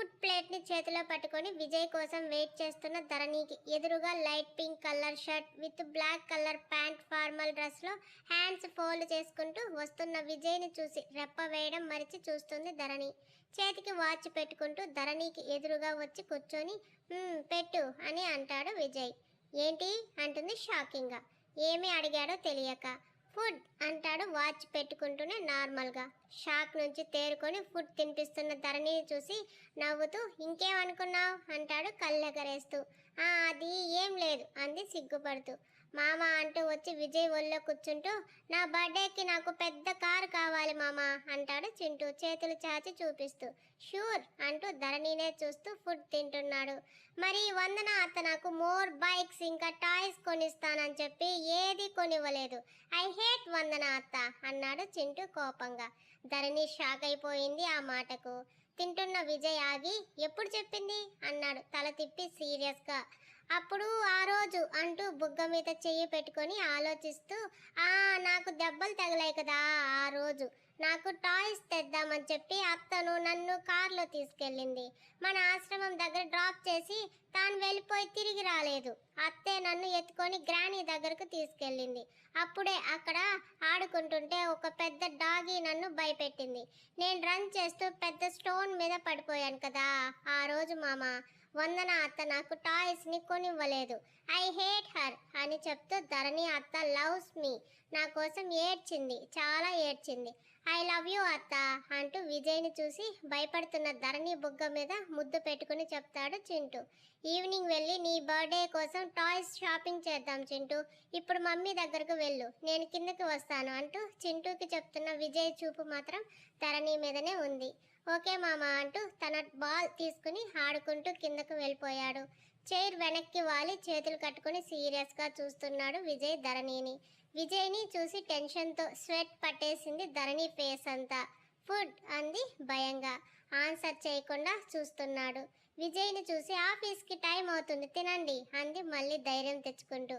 Food ప్లేట్ని చేతిలో పట్టుకొని విజయ్ కోసం వెయిట్ చేస్తున్న ధరణికి ఎదురుగా light pink colour shirt with black colour pant formal డ్రెస్లో హ్యాండ్స్ ఫోల్డ్ చేసుకుంటూ వస్తున్న విజయ్ని చూసి రెప్ప వేయడం మరిచి చూస్తుంది ధరణి. చేతికి వాచ్ పెట్టుకుంటూ ధరణికి ఎదురుగా వచ్చి కూర్చొని పెట్టు అని అంటాడు విజయ్. ఏంటి అంటుంది షాకింగ్గా. ఏమి అడిగాడో తెలియక. ఫుడ్ అంటాడు వాచ్ పెట్టుకుంటూనే నార్మల్గా. షాక్ నుంచి తేరుకొని ఫుడ్ తినిపిస్తున్న ధరణిని చూసి నవ్వుతూ ఇంకేమనుకున్నావు అంటాడు కళ్ళెగరేస్తూ. అది ఏం లేదు అంది సిగ్గుపడుతూ. మామ అంటూ వచ్చి విజయ్ ఒళ్ళో కూర్చుంటూ నా బర్త్డేకి నాకు పెద్ద కారు కావాలి మామ అంటాడు చింటూ చేతులు చాచి చూపిస్తూ. షూర్ అంటూ ధరణినే చూస్తూ ఫుడ్ తింటున్నాడు. మరి వందన అత్త నాకు మోర్ బైక్స్ ఇంకా టాయ్స్ కొనిస్తానని చెప్పి ఏది కొనివ్వలేదు. ఐ హేట్ వందన అత్త అన్నాడు చింటూ కోపంగా. ధరణి షాక్ అయిపోయింది ఆ మాటకు. తింటున్న విజయ్ ఆగి ఎప్పుడు చెప్పింది అన్నాడు తల తిప్పి సీరియస్గా. అప్పుడు ఆ రోజు అంటూ బుగ్గ మీద చెయ్యి పెట్టుకొని ఆలోచిస్తూ నాకు దెబ్బలు తగిలాయి కదా ఆ రోజు నాకు టాయ్స్ తెద్దామని చెప్పి అత్తను నన్ను కారులో తీసుకెళ్ళింది. మన ఆశ్రమం దగ్గర డ్రాప్ చేసి తాను వెళ్ళిపోయి తిరిగి రాలేదు. అత్తే నన్ను ఎత్తుకొని గ్రానీ దగ్గరకు తీసుకెళ్ళింది. అప్పుడే అక్కడ ఆడుకుంటుంటే ఒక పెద్ద డాగి నన్ను భయపెట్టింది. నేను రన్ చేస్తూ పెద్ద స్టోన్ మీద పడిపోయాను కదా ఆ రోజు మామ. వందన అత్త నాకు టాయ్స్ని కొనివ్వలేదు. ఐ హేట్ హర్ అని చెప్తూ ధరణి అత్త లవ్స్ మీ నా కోసం ఏడ్చింది, చాలా ఏడ్చింది. ఐ లవ్ యూ అత్త అంటూ విజయ్ని చూసి భయపడుతున్న ధరణి బుగ్గ మీద ముద్దు పెట్టుకుని చెప్తాడు చింటూ. ఈవినింగ్ వెళ్ళి నీ బర్త్డే కోసం టాయ్స్ షాపింగ్ చేద్దాం చింటూ. ఇప్పుడు మమ్మీ దగ్గరకు వెళ్ళు, నేను కిందకి వస్తాను అంటూ చింటూకి చెప్తున్న విజయ్ చూపు మాత్రం ధరణి మీదనే ఉంది. ఓకే మామ అంటూ తన బాల్ తీసుకుని ఆడుకుంటూ కిందకు వెళ్ళిపోయాడు. చైర్ వెనక్కి వాలి చేతులు కట్టుకుని సీరియస్గా చూస్తున్నాడు విజయ్ ధరణిని. విజయ్ని చూసి టెన్షన్తో స్వెట్ పట్టేసింది ధరణి ఫేస్ అంతా. ఫుడ్ అంది భయంగా. ఆన్సర్ చేయకుండా చూస్తున్నాడు. విజయ్ని చూసి ఆఫీస్కి టైం అవుతుంది తినండి అంది మళ్ళీ ధైర్యం తెచ్చుకుంటూ.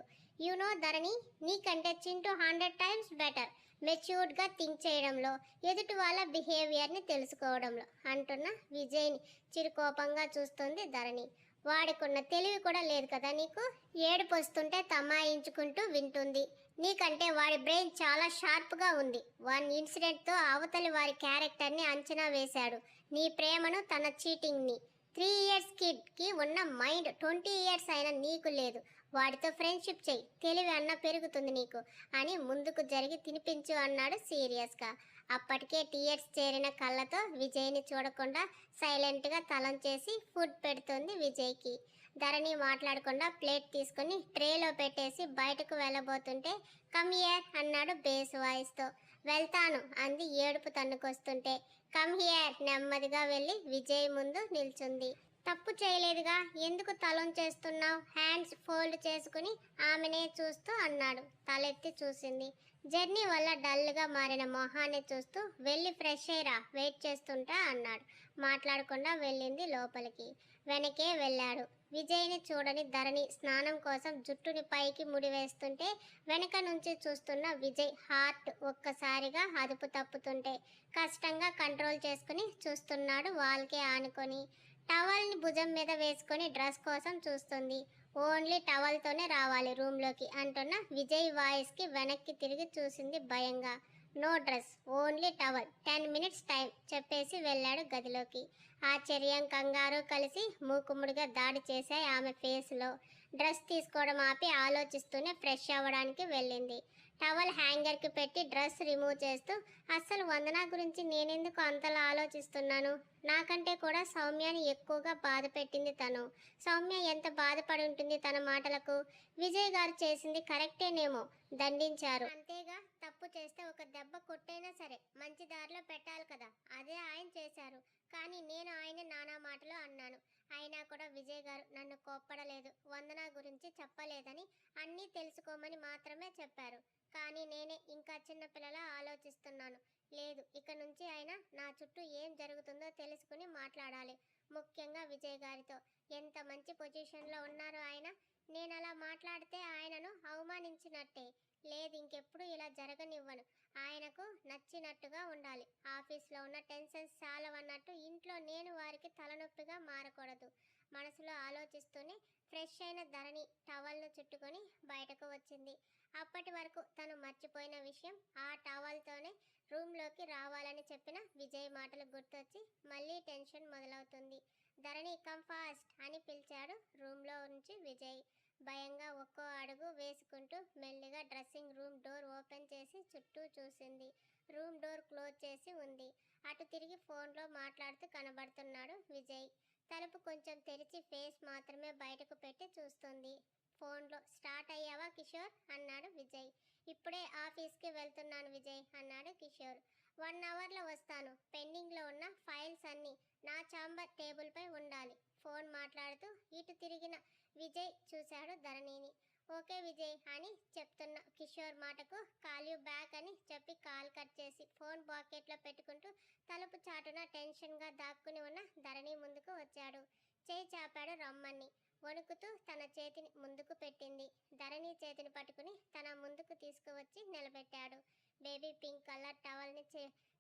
నో ధరణి, నీకంటే చింటూ 100 times బెటర్ మెచ్యూర్డ్గా థింక్ చేయడంలో, ఎదుటి వాళ్ళ బిహేవియర్ని తెలుసుకోవడంలో అంటున్న విజయ్ని చిరుకోపంగా చూస్తుంది ధరణి. వాడికున్న తెలివి కూడా లేదు కదా నీకు. ఏడుపు వస్తుంటే తమాయించుకుంటూ వింటుంది. నీకంటే వాడి బ్రెయిన్ చాలా షార్ప్గా ఉంది. 1 ఇన్సిడెంట్తో అవతలి వారి క్యారెక్టర్ని అంచనా వేశాడు. నీ ప్రేమను, తన చీటింగ్ని. 3 years కిడ్కి ఉన్న మైండ్ 20 years అయినా నీకు లేదు. వాడితో ఫ్రెండ్షిప్ చెయ్యి, తెలివి అన్న పెరుగుతుంది నీకు అని ముందుకు జరిగి తినిపించు అన్నాడు సీరియస్గా. అప్పటికే టీయర్స్ చేరిన కళ్ళతో విజయ్ని చూడకుండా సైలెంట్గా తలంచేసి ఫుడ్ పెడుతుంది విజయ్కి. ధరణి మాట్లాడకుండా ప్లేట్ తీసుకుని ట్రేలో పెట్టేసి బయటకు వెళ్ళబోతుంటే కమ్ హియర్ అన్నాడు బేస్ వాయిస్తో. వెళ్తాను అంది ఏడుపు తన్నుకొస్తుంటే. కమ్ హియర్ నెమ్మదిగా వెళ్ళి విజయ్ ముందు నిల్చుంది. తప్పు చేయలేదుగా, ఎందుకు తలొంచేస్తున్నావు హ్యాండ్స్ ఫోల్డ్ చేసుకుని ఆమెనే చూస్తూ అన్నాడు. తలెత్తి చూసింది. జర్నీ వల్ల డల్గా మారిన మొహాన్ని చూస్తూ వెళ్ళి ఫ్రెష్ అయ్యిరా వెయిట్ చేస్తుంటా అన్నాడు. మాట్లాడకుండా వెళ్ళింది లోపలికి. వెనకే వెళ్ళాడు. విజయ్ని చూడని ధరణి స్నానం కోసం జుట్టుని పైకి ముడివేస్తుంటే వెనక నుంచి చూస్తున్న విజయ్ హార్ట్ ఒక్కసారిగా అదుపు తప్పుతుంటే కష్టంగా కంట్రోల్ చేసుకుని చూస్తున్నాడు వాల్కే ఆనుకొని. టవల్ని భుజం మీద వేసుకొని డ్రెస్ కోసం చూస్తుంది. ఓన్లీ టవల్తోనే రావాలి రూమ్లోకి అంటున్న విజయ్ వాయిస్కి వెనక్కి తిరిగి చూసింది భయంగా. No dress, only towel, 10 minutes time చెప్పేసి వెళ్ళాడు గదిలోకి. ఆశ్చర్యం కంగారు కలిసి మూకుముడిగా దాడి చేశాయి ఆమె ఫేస్లో. డ్రెస్ తీసుకోవడం ఆపి ఆలోచిస్తూనే ఫ్రెష్ అవ్వడానికి వెళ్ళింది. టవల్ హ్యాంగర్కి పెట్టి డ్రెస్ రిమూవ్ చేస్తూ అస్సలు వందన గురించి నేనెందుకు అంతలా ఆలోచిస్తున్నాను. నాకంటే కూడా సౌమ్యని ఎక్కువగా బాధ పెట్టింది తను. సౌమ్య ఎంత బాధపడి ఉంటుంది తన మాటలకు. విజయ్ గారు చేసింది కరెక్టేనేమో, దండించారు అంతేగా. తప్పు చేస్తే ఒక దెబ్బ కొట్టైనా సరే మంచి దారిలో పెట్టాలి కదా, అదే ఆయన చేశారు. కానీ నేను ఆయన నానా మాటలు అన్నాను. అయినా కూడా విజయ్ గారు నన్ను కోప్పడలేదు, వందన గురించి చెప్పలేదని, అన్నీ తెలుసుకోమని మాత్రమే చెప్పారు. కానీ నేనే ఇంకా చిన్నపిల్లలా ఆలోచిస్తున్నాను. లేదు, ఇక నుంచి అయినా నా చుట్టూ ఏం జరుగుతుందో తెలుసుకుని మాట్లాడాలి. ముఖ్యంగా విజయ్ గారితో. ఎంత మంచి పొజిషన్లో ఉన్నారు ఆయన. నేను అలా మాట్లాడితే ఆయనను అవమానించినట్టే. లేదు, ఇంకెప్పుడు ఇలా జరగనివ్వను. ఆయనకు నచ్చినట్టుగా ఉండాలి. ఆఫీస్లో ఉన్న టెన్షన్స్ చాలవన్నట్టు ఇంట్లో నేను వారికి తలనొప్పిగా పూర్తిగా మారకూడదు. మనసులో ఆలోచిస్తూనే ఫ్రెష్ అయిన ధరణి టవల్ను చుట్టుకొని బయటకు వచ్చింది. అప్పటి వరకు తను మర్చిపోయిన విషయం, ఆ టవల్తోనే రూమ్లోకి రావాలని చెప్పిన విజయ్ మాటలు గుర్తొచ్చి మళ్ళీ టెన్షన్ మొదలవుతుంది. ధరణి కమ్ ఫాస్ట్ అని పిలిచాడు రూమ్లో నుంచి విజయ్. భయంగా ఒక్కో అడుగు వేసుకుంటూ మెల్లిగా డ్రెస్సింగ్ రూమ్ డోర్ ఓపెన్ చేసి చుట్టూ చూసింది. రూమ్ డోర్ క్లోజ్ చేసి ఉంది. అటు తిరిగి ఫోన్లో మాట్లాడుతూ కనబడుతున్నాడు విజయ్. తలుపు కొంచెం తెరిచి ఫేస్ మాత్రమే బయటకు పెట్టి చూస్తుంది. ఫోన్లో స్టార్ట్ అయ్యావా కిషోర్ అన్నాడు విజయ్. ఇప్పుడే ఆఫీస్కి వెళ్తున్నాను విజయ్ అన్నాడు కిషోర్. 1 అవర్లో వస్తాను. పెండింగ్లో ఉన్న ఫైల్స్ అన్నీ నా ఛాంబర్ టేబుల్పై ఉండాలి. ఫోన్ మాట్లాడుతూ ఇటు తిరిగిన విజయ్ చూశాడు ధరణిని. ఓకే విజయ్ అని చెప్తున్న కిషోర్ మాటకు కాల్ యూ బ్యాక్ అని చెప్పి కాల్ కట్ చేసి ఫోన్ పాకెట్లో పెట్టుకుంటూ తలుపు చాటున టెన్షన్గా దాక్కుని ఉన్న ధరణి ముందుకు వచ్చాడు. చేయి చాపాడు రమ్మని. వణుకుతూ తన చేతిని ముందుకు పెట్టింది. ధరణి చేతిని పట్టుకుని తన ముందుకు తీసుకువచ్చి నిలబెట్టాడు. బేబీ పింక్ కలర్ టవల్ని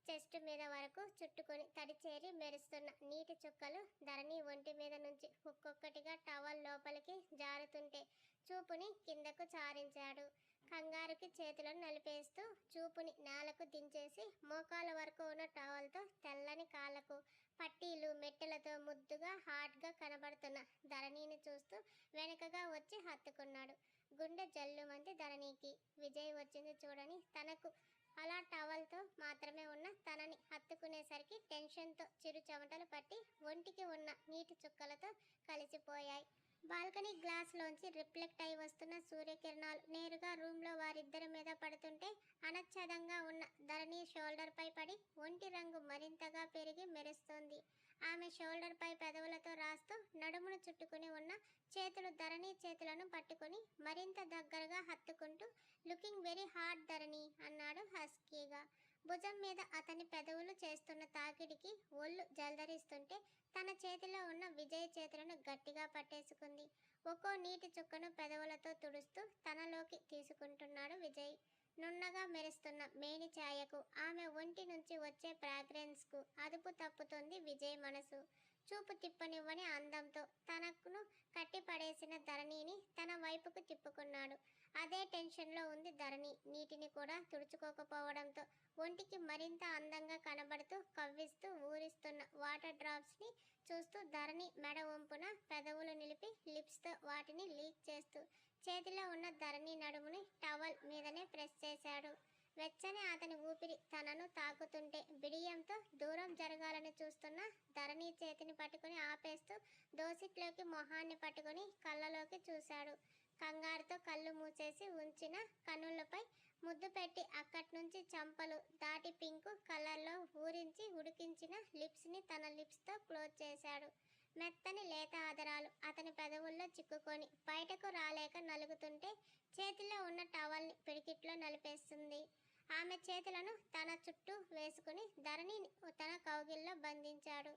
చెస్ట్ మీద వరకు చుట్టుకొని తడిచేరి మెరుస్తున్న నీటి చుక్కలు ధరణి ఒంటి మీద నుంచి ఒక్కొక్కటిగా టవల్ లోపలికి జారుతుంటే చూపుని కిందకు చారించాడు. కంగారుకి చేతులను నలిపేస్తూ చూపుని నేలకు దించేసి మోకాల వరకు ఉన్న టవల్తో తెల్లని కాళ్ళకు పట్టీలు మెట్టెలతో ముద్దుగా హాట్గా కనబడుతున్న ధరణిని చూస్తూ వెనకగా వచ్చి హత్తుకున్నాడు. గుండె జల్లుమంది ధరణికి. విజయ్ వచ్చింది చూడని తనకు అలా టవల్తో మాత్రమే ఉన్న తనని హత్తుకునేసరికి టెన్షన్తో చిరు చెమటలు పట్టి ఒంటికి ఉన్న నీటి చుక్కలతో కలిసిపోయాయి. బాల్కనీ గ్లాస్లోంచి రిఫ్లెక్ట్ అయి వస్తున్న సూర్యకిరణాలు నేరుగా రూమ్లో వారిద్దరి మీద పడుతుంటే అనచ్ఛదంగా ఉన్న ధరణి షోల్డర్పై పడి ఒంటి రంగు మరింతగా పెరిగి మెరుస్తోంది. ఆమె షోల్డర్పై పెదవులతో రాస్తూ నడుమును చుట్టుకుని ఉన్న చేతులు ధరణి చేతులను పట్టుకుని మరింత దగ్గరగా హత్తుకుంటూ లుకింగ్ వెరీ హాట్ ధరణి అన్నాడు హస్కీగా. భుజం మీద అతని పెదవులు చేస్తున్న తాకిడికి ఒళ్ళు జల్దరిస్తుంటే తన చేతిలో ఉన్న విజయ్ చేతులను గట్టిగా పట్టేసుకుంది. ఒక్కో నీటి చుక్కను పెదవులతో తుడుస్తూ తనలోకి తీసుకుంటున్నాడు విజయ్. నున్నగా మెరుస్తున్న మేని ఛాయకు ఆమె ఒంటి నుంచి వచ్చే ఫ్రాగ్రెన్స్కు అదుపు తప్పుతుంది విజయ్ మనసు. చూపు తిప్పనివ్వని అందంతో తనకును కట్టిపడేసిన ధరణిని తన వైపుకు తిప్పుకున్నాడు. అదే టెన్షన్లో ఉంది ధరణి. నీటిని కూడా తుడుచుకోకపోవడంతో ఒంటికి మరింత అందంగా కనబడుతూ కవ్విస్తూ ఊరిస్తున్న వాటర్ డ్రాప్స్ని చూస్తూ ధరణి మెడ వంపున పెదవులు నిలిపి లిప్స్తో వాటిని లీక్ చేస్తూ చేతిలో ఉన్న ధరణి నడుముని టవల్ మీదనే ప్రెస్ చేశాడు. వెచ్చని అతని ఊపిరి తనను తాకుతుంటే బిడియంతో దూరం జరగాలని చూస్తున్న ధరణి చేతిని పట్టుకుని ఆపేస్తూ దోసిట్లోకి మొహాన్ని పట్టుకుని కళ్ళలోకి చూశాడు. కంగారుతో కళ్ళు మూసేసి ఉంచిన కన్నులపై ముద్దు పెట్టి అక్కడి నుంచి చంపలు దాటి పింక్ కలర్లో ఊరించి ఉడికించిన లిప్స్ని తన లిప్స్తో క్లోజ్ చేశాడు. మెత్తని లేత ఆదరాలు అతని పెదవుల్లో చిక్కుకొని బయటకు రాలేక నలుగుతుంటే చేతిలో ఉన్న టవల్ని పిడికిట్లో నలిపేస్తుంది. ఆమె చేతులను తన చుట్టూ వేసుకుని ధరణిని తన కౌగిల్లో బంధించాడు.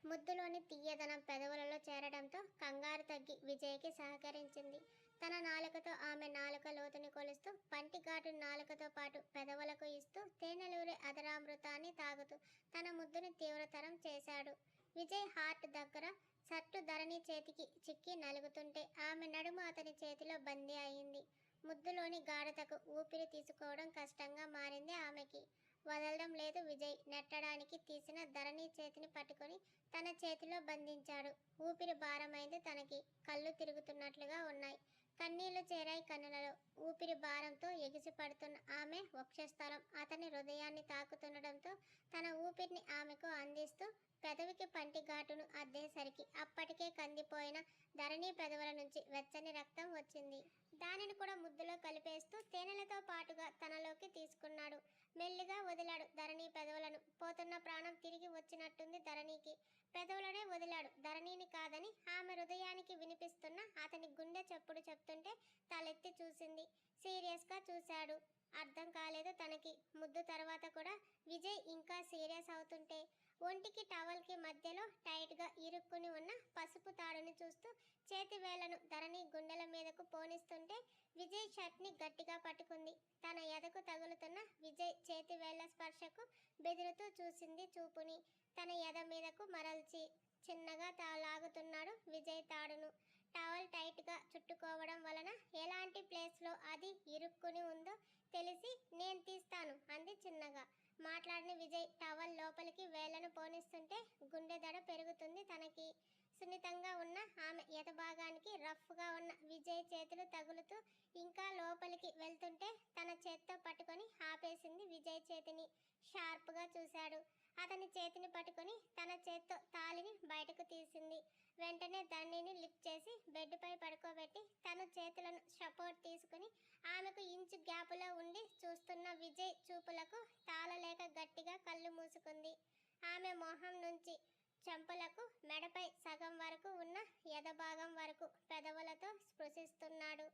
ముద్దులోని తీయదనం పెదవులలో చేరడంతో కంగారు తగ్గి విజయ్కి సహకరించింది. తన నాలుకతో ఆమె నాలుక లోతుని కొలుస్తూ పంటిఘాటు నాలుకతో పాటు పెదవులకు ఇస్తూ తేనెలూరి అదరామృతాన్ని తాగుతూ తన ముద్దుని తీవ్రతరం చేశాడు. విజయ్ హార్ట్ దగ్గర సట్టు ధరణి చేతికి చిక్కి నలుగుతుంటే ఆమె నడుము అతని చేతిలో బందీ అయింది. ముద్దులోని గాఢతకు ఊపిరి తీసుకోవడం కష్టంగా మారింది ఆమెకి. వదలడం లేదు విజయ్. నెట్టడానికి తీసిన ధరణి చేతిని పట్టుకొని తన చేతిలో బంధించాడు. ఊపిరి భారమైంది తనకి. కళ్ళు తిరుగుతున్నట్లుగా ఉన్నాయి. కన్నీళ్లు చేరాయి కన్నులలో. ఊపిరి భారంతో ఎగిసి పడుతున్న ఆమె వక్షస్థలం అతని హృదయాన్ని తాకుతుండడంతో తన ఊపిరిని ఆమెకు అందిస్తూ పెదవికి పంటి ఘాటును అద్దేసరికి అప్పటికే కందిపోయిన ధరణి పెదవుల నుంచి వెచ్చని రక్తం వచ్చింది. దానిని కూడా ముద్దులో కలిపేస్తూ తేనెలతో పాటుగా తనలోకి తీసుకున్నాడు. మెల్లిగా వదిలాడు ధరణి పెదవులను. పోతున్న ప్రాణం తిరిగి వచ్చినట్టుంది ధరణికి. పెదవులనే వదిలాడు ధరణిని కాదని ఆమె హృదయానికి వినిపిస్తున్న అతని గుండె చప్పుడు చెప్తుంటే తలెత్తి చూసింది. సీరియస్గా చూశాడు. అర్థం కాలేదు తనకి. ముద్దు తర్వాత కూడా విజయ్ ఇంకా సీరియస్ అవుతుంటే ఒంటికి టవల్కి మధ్యలో టైట్గా ఇరుక్కుని ఉన్న పసుపు తాడుని చూస్తూ చేతి వేళ్లను ధరణి గుండెల మీదకు పోనిస్తుంటే విజయ్ షర్ట్ని గట్టిగా పట్టుకుంది. తన ఎదకు తగులుతున్న విజయ్ చేతి వేళ్ల స్పర్శకు బెదురుతూ చూసింది చూపుని. తన ఎద మీదకు మరల్చి చిన్నగా లాగుతున్నాడు విజయ్ తాడును. టవల్ టైట్గా చుట్టుకోవడం వలన ఎలాంటి ప్లేస్లో అది ఇరుక్కుని ఉందో తెలిసి నేను తీస్తాను అంది చిన్నగా. మాట్లాడిన విజయ్ టవల్ లోపలికి వేళ్లను పోనిస్తుంటే గుండె దడ పెరుగుతుంది తనకి. సున్నితంగా ఉన్న ఆమె ఎదభాగానికి రఫ్గా ఉన్న విజయ్ చేతులు తగులుతూ ఇంకా లోపలికి వెళ్తుంటే తన చేత్తో పట్టుకొని ఆపేసింది విజయ్ చేతిని. షార్ప్గా చూశాడు. అతని చేతిని పట్టుకొని తన చేత్తో తాళిని బయటకు తీసింది. వెంటనే ధరణిని లిఫ్ట్ చేసి బెడ్పై పడుకోబెట్టి తన చేతులను సపోర్ట్ తీసుకుని ఆమెకు ఇంచు గ్యాపులో ఉండి చూస్తున్న విజయ్ చూపులకు తాళలేక గట్టిగా కళ్ళు మూసుకుంది. ఆమె మొహం నుంచి చెంపలకు మెడపై సగం వరకు ఉన్న ఎదభాగం వరకు పెదవులతో స్పృశిస్తున్నాడు.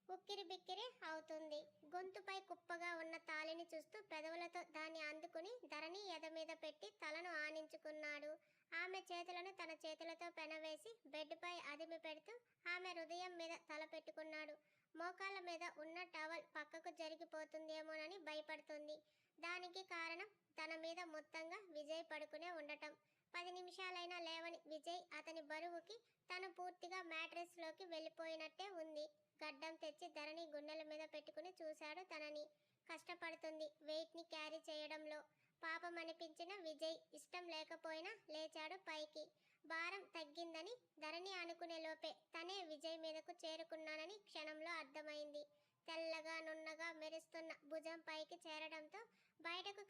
ఉక్కిరి బిక్కిరి అవుతుంది. గొంతుపై కుప్పగా ఉన్న తాళిని చూస్తూ పెదవులతో దాన్ని అందుకుని ధరణి ఎద మీద పెట్టి తలను ఆనించుకున్నాడు. ఆమె చేతులను తన చేతులతో పెనవేసి బెడ్పై అదిమి పెడుతూ ఆమె హృదయం మీద తల పెట్టుకున్నాడు. మోకాళ్ళ మీద ఉన్న టవల్ పక్కకు జరిగిపోతుందేమోనని భయపడుతుంది. దానికి కారణం తన మీద మొత్తంగా విజయ్ పడుకునే ఉండటం. 10 నిమిషాలైనా లేవని విజయ్ అతని బరువుకి తను పూర్తిగా మ్యాట్రెస్లోకి వెళ్ళిపోయినట్టే ఉంది. గడ్డం తెచ్చి ధరణి గుండెల మీద పెట్టుకుని చూశాడు తనని. కష్టపడుతుంది వెయిట్ని క్యారీ చేయడంలో. పాపం అనిపించిన విజయ్ ఇష్టం లేకపోయినా లేచాడు పైకి. భారం తగ్గిందని ధరణి అనుకునే లోపే తనే విజయ్ మీదకు చేరుకున్నానని క్షణంలో అర్థమైంది. తెల్లగా నున్నగా మెరుస్తున్న భుజం పైకి చేరడంతో బయటకు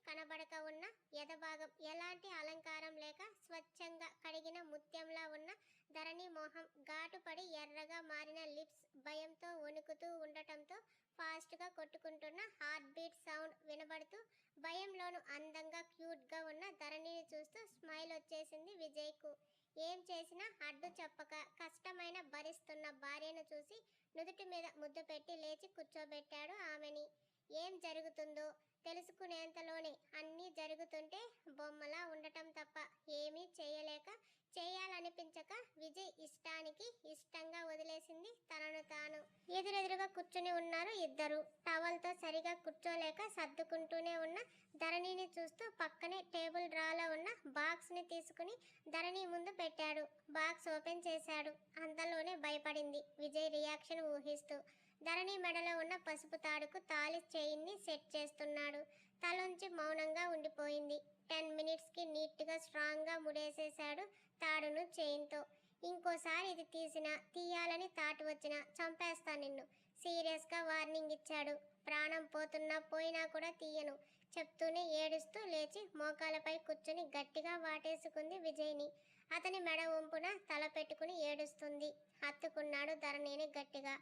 కనబడక ఉన్న ఎదభాగం ఎలాంటి అలంకారం లేక స్వచ్ఛంగా కడిగిన ముత్యంలా ఉన్న ధరణి మోహం ఘాటుపడి ఎర్రగా మారిన లిప్స్ భయంతో వణుకుతూ ఉండటంతో ఫాస్ట్గా కొట్టుకుంటున్న హార్ట్ బీట్ సౌండ్ వినబడుతూ భయంలోనూ అందంగా క్యూట్గా ఉన్న ధరణిని చూస్తూ స్మైల్ వచ్చేసింది విజయ్కు. ఏం చేసినా అడ్డు చెప్పక కష్టమైన భరిస్తున్న భార్యను చూసి నుదుటి మీద ముద్దు పెట్టి లేచి కూర్చోబెట్టాడు ఆమెని. ఏం జరుగుతుందో తెలుసుకునేంతలోనే అన్నీ జరుగుతుంటే బొమ్మలా ఉండటం తప్ప ఏమీ చేయలేక చేయాలనిపించక విజయ్ ఇష్టానికి ఇష్టంగా వదిలేసింది తనను తాను. ఎదురెదురుగా కూర్చుని ఉన్నారు ఇద్దరు. టవల్తో సరిగా కూర్చోలేక సర్దుకుంటూనే ఉన్న ధరణిని చూస్తూ పక్కనే టేబుల్ డ్రాలో ఉన్న బాక్స్ని తీసుకుని ధరణి ముందు పెట్టాడు. బాక్స్ ఓపెన్ చేశాడు. అంతలోనే భయపడింది విజయ్ రియాక్షన్ ఊహిస్తూ. ధరణి మెడలో ఉన్న పసుపు తాడుకు తాళి చైన్ని సెట్ చేస్తున్నాడు. తలొంచి మౌనంగా ఉండిపోయింది. 10 మినిట్స్కి నీట్గా స్ట్రాంగ్గా ముడేసేశాడు తాడును చైన్తో. ఇంకోసారి ఇది తీయాలని తాటు వచ్చినా చంపేస్తా నిన్ను సీరియస్గా వార్నింగ్ ఇచ్చాడు. ప్రాణం పోయినా కూడా తీయను చెప్తూనే ఏడుస్తూ లేచి మోకాలపై కూర్చుని గట్టిగా వాటేసుకుంది విజయ్ని. అతని మెడ వంపున తల పెట్టుకుని ఏడుస్తుంది. హత్తుకున్నాడు ధరణిని గట్టిగా.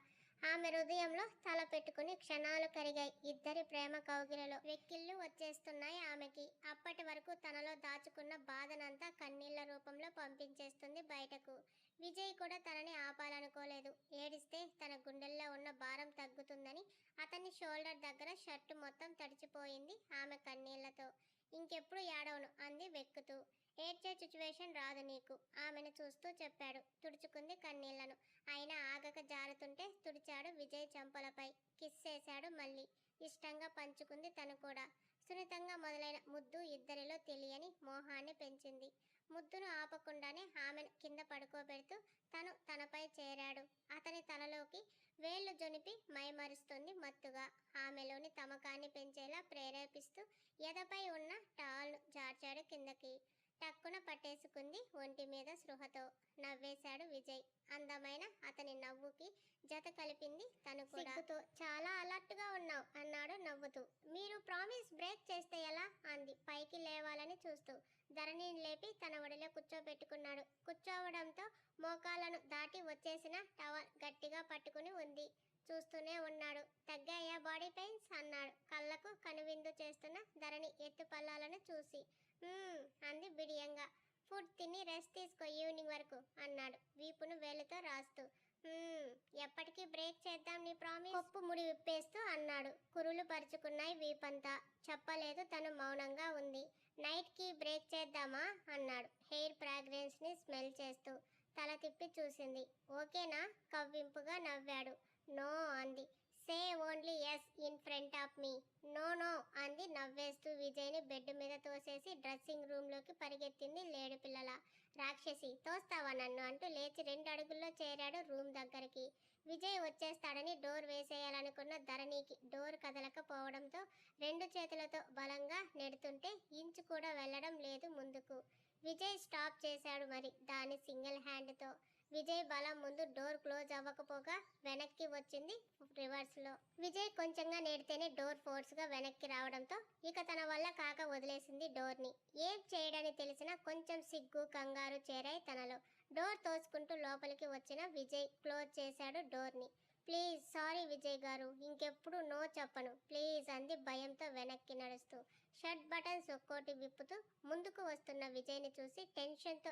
ఆమె హృదయంలో తల పెట్టుకుని క్షణాలు కరిగాయి. ఇద్దరి ప్రేమ కౌగిలలో వెక్కిళ్ళు వచ్చేస్తున్నాయి ఆమెకి. అప్పటి వరకు తనలో దాచుకున్న బాధనంతా కన్నీళ్ల రూపంలో పంపించేస్తుంది బయటకు. విజయ్ కూడా తనని ఆపాలనుకోలేదు. ఏడిస్తే తన గుండెల్లో ఉన్న భారం తగ్గుతుందని అతని షోల్డర్ దగ్గర షర్టు మొత్తం తడిచిపోయింది ఆమె కన్నీళ్లతో. ఇంకెప్పుడు ఏడవను అంది వెక్కుతూ. ఏడ్చే సిచ్యువేషన్ రాదు నీకు ఆమెను చూస్తూ చెప్పాడు. తుడుచుకుంది కన్నీళ్లను. అయినా ఆగక జారుతుంటే తుడిచాడు విజయ్ చెంపలపై. కిస్ చేశాడు మళ్ళీ. ఇష్టంగా పంచుకుంది తను కూడా. సున్నితంగా మొదలైన ముద్దు ఇద్దరిలో తెలియని మోహాన్ని పెంచింది. ముద్దును ఆపకుండానే ఆమెను కింద పడుకోబెడుతూ తను తనపై చేరాడు. అతని తనలోకి వేళ్లు జొనిపి మైమరుస్తుంది మత్తుగా. ఆమెలోని తమకాన్ని పెంచేలా ప్రేరేపిస్తూ ఎదపై ఉన్న టాల్ను జార్చాడు కిందకి. టక్కున పట్టేసుకుంది ఒంటి మీద స్పృహతో. నవ్వేశాడు విజయ్. అందమైన అతని నవ్వుకి జత కలిపింది తను కూడా. సిగ్గుతో చాలా అలర్ట్గా ఉన్నావు అన్నాడు నవ్వుతూ. మీరు ప్రామిస్ బ్రేక్ చేస్తే ఎలా అంది పైకి లేవాలని చూస్తూ. ధరణిని లేపి తన ఒడిలో కూర్చోబెట్టుకున్నాడు. కూర్చోవడంతో మోకాలను దాటి వచ్చేసిన టవల్ గట్టిగా పట్టుకుని ఉంది. చూస్తూనే ఉన్నాడు. తగ్గాయా బాడీ పెయిన్స్ అన్నాడు కళ్ళకు కనువిందు చేస్తున్న ధరణి ఎత్తు పల్లాలను చూసి. అంది బిడియంగా. ఫుడ్ తిని రెస్ట్ తీసుకో ఈవినింగ్ వరకు అన్నాడు వీపును వేలుతో రాస్తూ. ఎప్పటికీ బ్రేక్ చేద్దాం నీ ప్రామిస్ కొప్పు ముడి విప్పేస్తూ అన్నాడు. కురులు పరుచుకున్నాయి వీపంతా. చెప్పలేదు తను మౌనంగా ఉంది. నైట్కి బ్రేక్ చేద్దామా అన్నాడు హెయిర్ ఫ్రాగ్రెన్స్ని స్మెల్ చేస్తూ. తల తిప్పి చూసింది. ఓకేనా కవ్వింపుగా నవ్వాడు. నో అంది. Say only yes in front of me. No no అంది నవ్వేస్తూ విజయ్ని బెడ్ మీద తోసేసి డ్రెస్సింగ్ రూమ్లోకి పరిగెత్తింది లేడిపిల్లల. రాక్షసి తోస్తావా నన్ను అంటూ లేచి 2 అడుగుల్లో చేరాడు రూమ్ దగ్గరికి. విజయ్ వచ్చేస్తాడని డోర్ వేసేయాలనుకున్న ధరణికి డోర్ కదలకపోవడంతో 2 చేతులతో బలంగా నెడుతుంటే ఇంచు కూడా వెళ్ళడం లేదు ముందుకు. విజయ్ స్టాప్ చేశాడు మరి దాన్ని సింగిల్ హ్యాండ్తో. విజయ్ బలం ముందు డోర్ క్లోజ్ అవ్వకపోగా వెనక్కి వచ్చింది రివర్స్లో. విజయ్ కొంచెంగా నేడితేనే డోర్ ఫోర్స్గా వెనక్కి రావడంతో ఇక తన వల్ల కాక వదిలేసింది డోర్ని. ఏం చేయడని తెలిసినా కొంచెం సిగ్గు కంగారు చేరాయి తనలో. డోర్ తోసుకుంటూ లోపలికి వచ్చిన విజయ్ క్లోజ్ చేశాడు డోర్ని. ప్లీజ్ సారీ విజయ్ గారు, ఇంకెప్పుడు నో చెప్పను ప్లీజ్ అంది భయంతో వెనక్కి నడుస్తూ. షర్ట్ బటన్స్ ఒక్కోటి విప్పుతూ ముందుకు వస్తున్న విజయ్ని చూసి టెన్షన్తో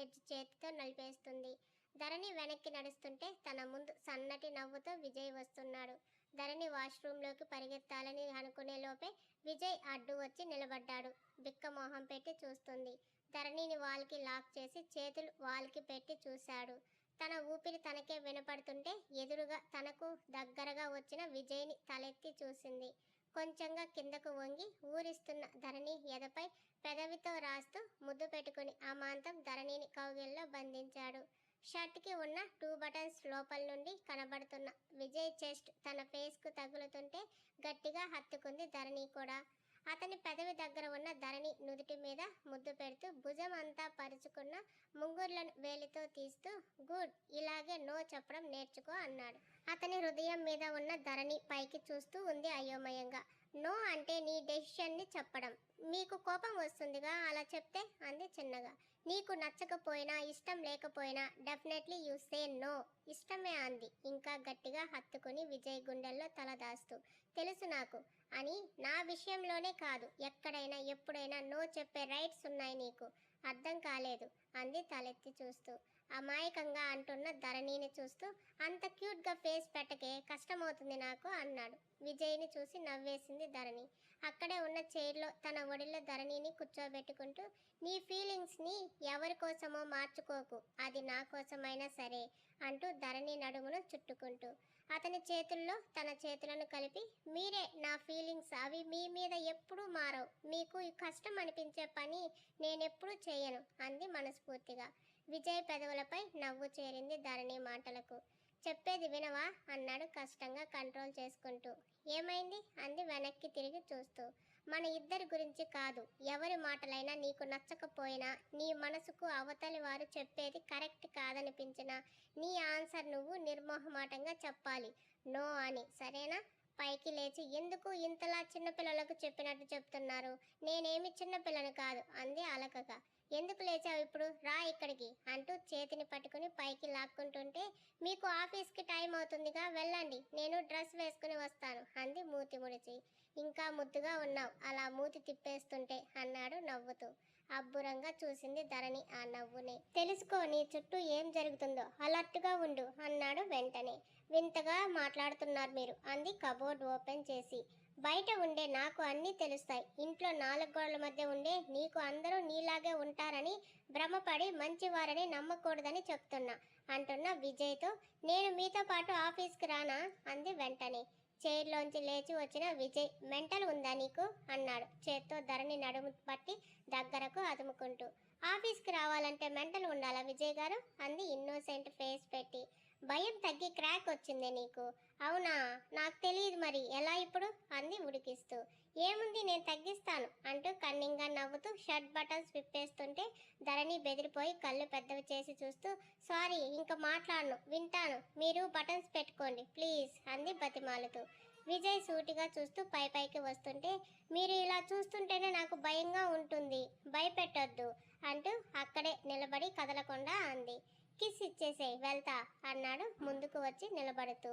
ఎడ్జ్ చేతితో నలిపేస్తుంది. ధరణి వెనక్కి నడుస్తుంటే తన ముందు సన్నటి నవ్వుతో విజయ్ వస్తున్నాడు. ధరణి వాష్రూమ్లోకి పరిగెత్తాలని అనుకునే లోపే విజయ్ అడ్డు వచ్చి నిలబడ్డాడు. బిక్క మొహం పెట్టి చూస్తుంది. ధరణిని వాల్కి లాక్ చేసి చేతులు వాల్కి పెట్టి చూశాడు. తన ఊపిరి తనకే వినపడుతుంటే ఎదురుగా తనకు దగ్గరగా వచ్చిన విజయ్ని తలెత్తి చూసింది. కొంచెంగా కిందకు వంగి ఊరిస్తున్న ధరణి ఎదపై పెదవితో రాస్తూ ముద్దు పెట్టుకుని అమాంతం ధరణిని కౌగిల్లో బంధించాడు. షర్ట్కి ఉన్న 2 బటన్స్ లోపల నుండి కనబడుతున్న విజయ్ చెస్ట్ తన ఫేస్కు తగులుతుంటే గట్టిగా హత్తుకుంది ధరణి కూడా. అతని పెదవి దగ్గర ఉన్న ధరణి నుదుటి మీద ముద్దు పెడుతూ భుజం అంతా పరుచుకున్న ముంగుర్లను వేలితో తీస్తూ గుడ్, ఇలాగే నో చెప్పడం నేర్చుకో అన్నాడు. అతని హృదయం మీద ఉన్న ధరణి పైకి చూస్తూ ఉంది అయోమయంగా. నో అంటే నీ డెసిషన్ని చెప్పడం. మీకు కోపం వస్తుందిగా అలా చెప్తే అంది చిన్నగా. నీకు నచ్చకపోయినా ఇష్టం లేకపోయినా డెఫినెట్లీ యూ సే నో. ఇష్టమే అంది ఇంకా గట్టిగా హత్తుకుని విజయ్ గుండెల్లో తల దాస్తూ. తెలుసు నాకు అని నా విషయంలోనే కాదు, ఎక్కడైనా ఎప్పుడైనా నో చెప్పే రైట్స్ ఉన్నాయి నీకు. అర్థం కాలేదు అంది తలెత్తి చూస్తూ. అమాయకంగా అంటున్న ధరణిని చూస్తూ అంత క్యూట్గా ఫేస్ పెట్టకే, కష్టమవుతుంది నాకు అన్నాడు. విజయ్ని చూసి నవ్వేసింది ధరణి. అక్కడే ఉన్న చైర్లో తన ఒడిలో ధరణిని కూర్చోబెట్టుకుంటూ నీ ఫీలింగ్స్ని ఎవరి కోసమో మార్చుకోకు, అది నా కోసమైనా సరే అంటూ ధరణి నడుమును చుట్టుకుంటూ అతని చేతుల్లో తన చేతులను కలిపి మీరే నా ఫీలింగ్స్, అవి మీ మీద ఎప్పుడూ మారవు, మీకు కష్టం అనిపించే పని నేనెప్పుడూ చేయను అంది మనస్ఫూర్తిగా. విజయ్ పెదవులపై నవ్వు చేరింది ధరణి మాటలకు. చెప్పేది వినవా అన్నాడు కష్టంగా కంట్రోల్ చేసుకుంటూ. ఏమైంది అంది వెనక్కి తిరిగి చూస్తూ. మన ఇద్దరి గురించి కాదు, ఎవరి మాటలైనా నీకు నచ్చకపోయినా, నీ మనసుకు అవతలి వారు చెప్పేది కరెక్ట్ కాదనిపించినా నీ ఆన్సర్ నువ్వు నిర్మోహమాటంగా చెప్పాలి, నో అని, సరేనా? పైకి లేచి ఎందుకు ఇంతలా చిన్నపిల్లలకు చెప్పినట్టు చెప్తున్నారు? నేనేమి చిన్నపిల్లను కాదు అంది అలకగా. ఎందుకు లేచావు ఇప్పుడు, రా ఇక్కడికి అంటూ చేతిని పట్టుకుని పైకి లాక్కుంటుంటే మీకు ఆఫీస్కి టైం అవుతుందిగా, వెళ్ళండి, నేను డ్రెస్ వేసుకుని వస్తాను అంది మూతి ముడిచి. ఇంకా ముద్దుగా ఉన్నావు అలా మూతి తిప్పేస్తుంటే అన్నాడు నవ్వుతూ. అబ్బురంగా చూసింది ధరణి ఆ నవ్వుని. తెలుసుకో నీ చుట్టూ ఏం జరుగుతుందో, అలర్ట్గా ఉండు అన్నాడు వెంటనే. వింతగా మాట్లాడుతున్నారు మీరు అంది కబోర్డ్ ఓపెన్ చేసి. బయట ఉండే నాకు అన్నీ తెలుస్తాయి, ఇంట్లో 4 గోడల మధ్య ఉండే నీకు అందరూ నీలాగే ఉంటారని భ్రమపడి మంచివారని నమ్మకూడదని చెప్తున్నా అంటున్న విజయ్తో నేను మీతో పాటు ఆఫీస్కి రానా అంది వెంటనే. చైర్లోంచి లేచి వచ్చిన విజయ్ మెంటల్ ఉందా నీకు అన్నాడు చేత్తో ధరణి నడుము పట్టి దగ్గరకు అదుముకుంటూ. ఆఫీస్కి రావాలంటే మెంటల్ ఉండాలా విజయ్ గారు అంది ఇన్నోసెంట్ ఫేస్ పెట్టి. భయం తగ్గి క్రాక్ వచ్చిందే నీకు? అవునా, నాకు తెలియదు మరి ఎలా ఇప్పుడు అంది ఉడికిస్తూ. ఏముంది నేను తగ్గిస్తాను అంటూ కన్నింగా నవ్వుతూ షర్ట్ బటన్స్ విప్పేస్తుంటే ధరణి బెదిరిపోయి కళ్ళు పెద్దవి చేసి చూస్తూ సారీ ఇంక మాట్లాడను, వింటాను, మీరు బటన్స్ పెట్టుకోండి ప్లీజ్ అంది బతిమాలుతూ. విజయ్ సూటిగా చూస్తూ పైకి వస్తుంటే మీరు ఇలా చూస్తుంటేనే నాకు భయంగా ఉంటుంది, భయపెట్టొద్దు అంటూ అక్కడే నిలబడి కదలకుండా అంది. కిస్ ఇచ్చేసేయ్ వెళ్తా అన్నాడు ముందుకు వచ్చి నిలబడుతూ.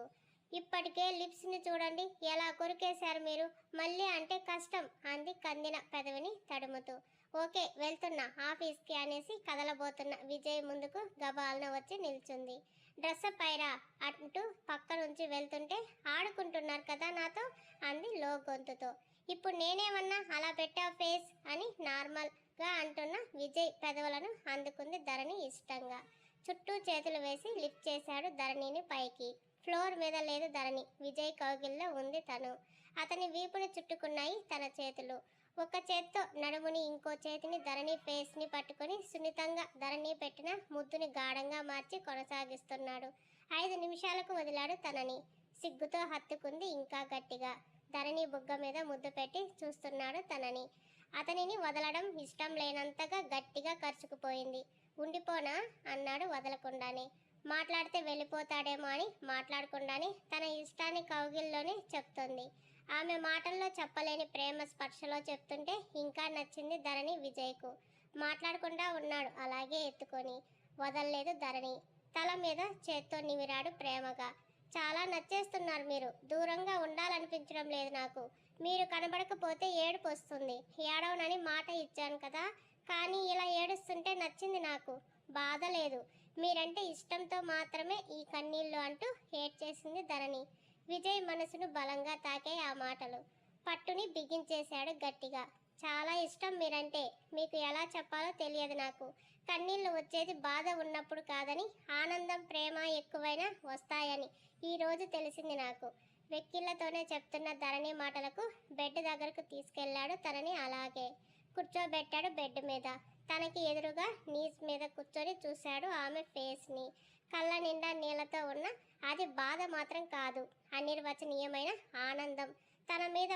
ఇప్పటికే లిప్స్ని చూడండి ఎలా కొరికేశారు మీరు, మళ్ళీ అంటే కష్టం అంది కందిన పెదవిని తడుముతూ. ఓకే వెళ్తున్నా ఆఫీస్కి అనేసి కదలబోతున్న విజయ్ ముందుకు గబాలన వచ్చి నిల్చుంది. డ్రెస్అప్ అయ్యరా అంటూ పక్క నుంచి వెళ్తుంటే ఆడుకుంటున్నారు కదా నాతో అంది లో గొంతుతో. ఇప్పుడు నేనేమన్నా అలా పెట్టావు ఫేస్ అని నార్మల్గా అంటున్న విజయ్ పెదవులను అందుకుంది ధరణి ఇష్టంగా. చుట్టూ చేతులు వేసి లిఫ్ట్ చేశాడు ధరణిని పైకి. ఫ్లోర్ మీద లేదు ధరణి, విజయ్ కౌగిల్లో ఉంది తను. అతని వీపుని చుట్టుకున్నాయి తన చేతులు. ఒక చేత్తో నడుముని ఇంకో చేతిని ధరణి ఫేస్ని పట్టుకొని సున్నితంగా ధరణి పెట్టిన ముద్దుని గాఢంగా మార్చి కొనసాగిస్తున్నాడు. 5 నిమిషాలకు వదిలాడు తనని. సిగ్గుతో హత్తుకుంది ఇంకా గట్టిగా. ధరణి బుగ్గ మీద ముద్దు పెట్టి చూస్తున్నాడు తనని. అతనిని వదలడం ఇష్టం లేనంతగా గట్టిగా కరుచుకుపోయింది. ఉండిపోనా అన్నాడు వదలకుండానే. మాట్లాడితే వెళ్ళిపోతాడేమో అని మాట్లాడకుండానే తన ఇష్టాన్ని కౌగిల్లోనే చెప్తోంది. ఆమె మాటల్లో చెప్పలేని ప్రేమ స్పర్శలో చెప్తుంటే ఇంకా నచ్చింది ధరణి విజయ్కు. మాట్లాడకుండా ఉన్నాడు అలాగే ఎత్తుకొని. వదల్లేదు ధరణి. తల మీద చేత్తో నిమిరాడు ప్రేమగా. చాలా నచ్చేస్తున్నారు మీరు. దూరంగా ఉండాలనిపించడం లేదు నాకు. మీరు కనబడకపోతే ఏడుపు వస్తుంది. ఏడవనని మాట ఇచ్చాను కదా, కానీ ఇలా ఏడుస్తుంటే నచ్చింది నాకు. బాధ లేదు. మీరంటే ఇష్టంతో మాత్రమే ఈ కన్నీళ్ళు అంటూ ఏడ్చేసింది ధరణి. విజయ్ మనసును బలంగా తాకే ఆ మాటలు. పట్టుని బిగించేశాడు గట్టిగా. చాలా ఇష్టం మీరంటే. మీకు ఎలా చెప్పాలో తెలియదు నాకు. కన్నీళ్లు వచ్చేది బాధ ఉన్నప్పుడు కాదని, ఆనందం ప్రేమ ఎక్కువైనా వస్తాయని ఈరోజు తెలిసింది నాకు. వెక్కిళ్లతోనే చెప్తున్న ధరణి మాటలకు బెడ్ దగ్గరకు తీసుకెళ్లాడు తనని. అలాగే కూర్చోబెట్టాడు బెడ్ మీద. తనకి ఎదురుగా నీస్ మీద కూర్చొని చూశాడు ఆమె ఫేస్ని. కళ్ళ నిండా నీళ్లతో ఉన్న అది బాధ మాత్రం కాదు, అనిర్వచనీయమైన ఆనందం. తన మీద